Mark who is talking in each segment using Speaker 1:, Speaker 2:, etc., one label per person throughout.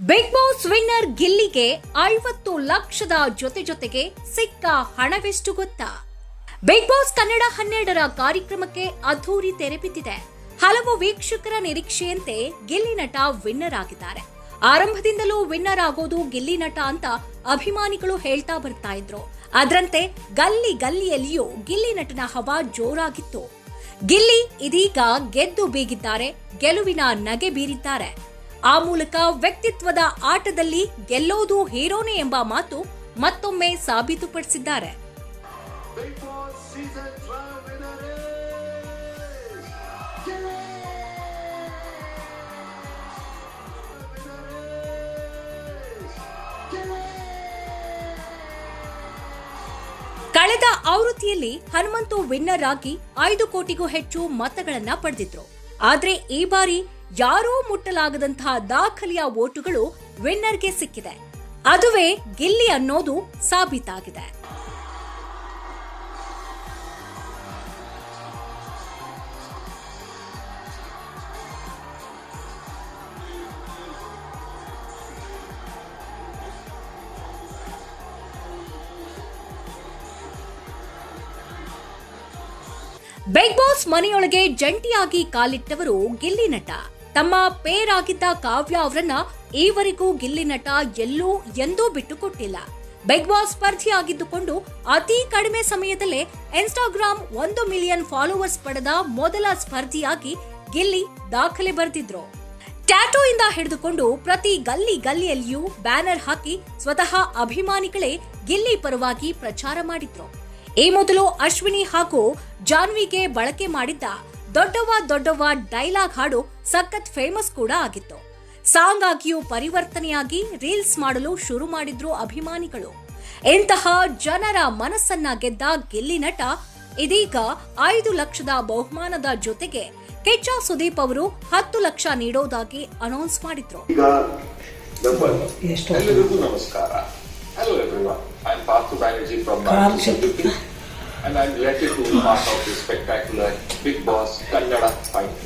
Speaker 1: Big boss winner ಗಿಲ್ಲಿಗೆ 50 ಲಕ್ಷದ ಜೊತೆಗೆ ಸಿಕ್ಕ ಹಣವೆಷ್ಟು ಗೊತ್ತಾ? ಬಿಗ್ ಬಾಸ್ ಕನ್ನಡ 12ರ ಕಾರ್ಯಕ್ರಮಕ್ಕೆ ಅದ್ಧೂರಿ ತೆರೆ ಬಿದ್ದಿದೆ. ಹಲವು ವೀಕ್ಷಕರ ನಿರೀಕ್ಷೆಯಂತೆ ಗಿಲ್ಲಿ ನಟ ವಿನ್ನರ್ ಆಗಿದ್ದಾರೆ. ಆರಂಭದಿಂದಲೂ ವಿನ್ನರ್ ಆಗೋದು ಗಿಲ್ಲಿ ನಟ ಅಂತ ಅಭಿಮಾನಿಗಳು ಹೇಳ್ತಾ ಬರ್ತಾ ಇದ್ರು. ಅದರಂತೆ ಗಲ್ಲಿಯಲ್ಲಿಯೂ ಗಿಲ್ಲಿ ನಟನ ಹವಾ ಜೋರಾಗಿತ್ತು. ಗಿಲ್ಲಿ ಇದೀಗ ಗೆದ್ದು ಬೀಗಿದ್ದಾರೆ, ಗೆಲುವಿನ ನಗೆ ಬೀರಿದ್ದಾರೆ. ಆ ಮೂಲಕ ವ್ಯಕ್ತಿತ್ವದ ಆಟದಲ್ಲಿ ಗೆಲ್ಲೋದು ಹೀರೋನೇ ಎಂಬ ಮಾತು ಮತ್ತೊಮ್ಮೆ ಸಾಬೀತುಪಡಿಸಿದ್ದಾರೆ. ಕಳೆದ ಆವೃತ್ತಿಯಲ್ಲಿ ಹನುಮಂತು ವಿನ್ನರ್ ಆಗಿ 5 ಕೋಟಿಗೂ ಹೆಚ್ಚು ಮತಗಳನ್ನ ಪಡೆದಿದ್ರು. ಆದ್ರೆ ಈ ಬಾರಿ ಯಾರೂ ಮುಟ್ಟಲಾಗದಂತಹ ದಾಖಲೆಯ ವೋಟುಗಳು ವಿನ್ನರ್ಗೆ ಸಿಕ್ಕಿದೆ. ಅದುವೇ ಗಿಲ್ಲಿ ಅನ್ನೋದು ಸಾಬೀತಾಗಿದೆ. ಬಿಗ್ ಬಾಸ್ ಮನೆಯೊಳಗೆ ಜಂಟಿಯಾಗಿ ಕಾಲಿಟ್ಟವರು ಗಿಲ್ಲಿ ನಟ. ತಮ್ಮ ಪೇರ್ ಆಗಿದ್ದ ಕಾವ್ಯ ಅವರನ್ನ ಈವರೆಗೂ ಗಿಲ್ಲಿ ನಟ ಎಂದೂ ಬಿಟ್ಟು ಕೊಟ್ಟಿಲ್ಲ. ಬಿಗ್ ಬಾಸ್ ಸ್ಪರ್ಧಿಯಾಗಿದ್ದುಕೊಂಡು ಅತಿ ಕಡಿಮೆ ಸಮಯದಲ್ಲೇ ಇನ್ಸ್ಟಾಗ್ರಾಮ್ 1 ಮಿಲಿಯನ್ ಫಾಲೋವರ್ಸ್ ಪಡೆದ ಮೊದಲ ಸ್ಪರ್ಧಿಯಾಗಿ ಗಿಲ್ಲಿ ದಾಖಲೆ ಬರೆದಿದ್ರು. ಟ್ಯಾಟೂ ಇಂದ ಹಿಡಿದುಕೊಂಡು ಪ್ರತಿ ಗಲ್ಲಿಯಲ್ಲಿಯೂ ಬ್ಯಾನರ್ ಹಾಕಿ ಸ್ವತಃ ಅಭಿಮಾನಿಗಳೇ ಗಿಲ್ಲಿ ಪರವಾಗಿ ಪ್ರಚಾರ ಮಾಡಿದ್ರು. ಈ ಮೊದಲು ಅಶ್ವಿನಿ ಹಾಗೂ ಜಾನ್ವಿಗೆ ಬಳಕೆ ಮಾಡಿದ್ದ ದೊಡ್ಡವ್ವ ಡೈಲಾಗ್ ಹಾಡು ಸಖತ್ ಫೇಮಸ್ ಕೂಡ ಆಗಿತ್ತು. ಸಾಂಗ್ ಆಗಿಯೂ ಪರಿವರ್ತನೆಯಾಗಿ ರೀಲ್ಸ್ ಮಾಡಲು ಶುರು ಮಾಡಿದ್ರು ಅಭಿಮಾನಿಗಳು. ಇಂತಹ ಜನರ ಮನಸ್ಸನ್ನ ಗೆದ್ದ ಗಿಲ್ಲಿ ನಟ ಇದೀಗ 5 ಲಕ್ಷದ ಬಹುಮಾನದ ಜೊತೆಗೆ ಕಿಚ್ಚ ಸುದೀಪ್ ಅವರು 10 ಲಕ್ಷ ನೀಡೋದಾಗಿ ಅನೌನ್ಸ್ ಮಾಡಿದ್ರು.
Speaker 2: ಎಲ್ಲರಿಗೂ ನಮಸ್ಕಾರ. Hello everyone, I am Parthu Banerjee from Suzuki and I am delighted to be part of this spectacular Big Boss Kannada final.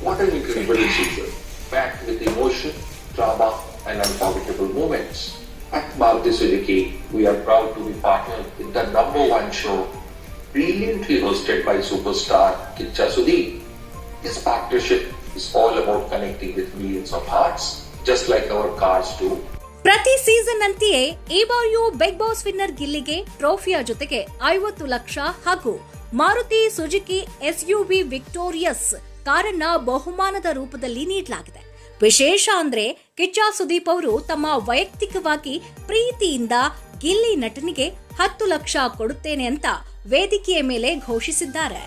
Speaker 2: What an incredible season, packed with emotion, drama and unforgettable moments. At Maruti Suzuki, we are proud to be partnered with the #1 show, brilliantly hosted by superstar Kicha Sudeep. This partnership is all about connecting with millions of hearts, just like our cars do.
Speaker 1: ಪ್ರತಿ season ಅಂತೆಯೇ ಈ ಬಾರಿಯೂ big boss winner ಗಿಲ್ಲಿಗೆ ಟ್ರೋಫಿಯ ಜೊತೆಗೆ 50 ಲಕ್ಷ ಹಾಗೂ Maruti Suzuki SUV victorious ಕಾರನ್ನ ಬಹುಮಾನದ ರೂಪದಲ್ಲಿ ನೀಡಲಾಗಿದೆ. ವಿಶೇಷ ಅಂದ್ರೆ ಕಿಚ್ಚ ಸುದೀಪ್ ಅವರು ತಮ್ಮ ವೈಯಕ್ತಿಕವಾಗಿ ಪ್ರೀತಿಯಿಂದ ಗಿಲ್ಲಿ ನಟನಿಗೆ 10 ಲಕ್ಷ ಕೊಡುತ್ತೇನೆ ಅಂತ ವೇದಿಕೆಯ ಮೇಲೆ ಘೋಷಿಸಿದ್ದಾರೆ.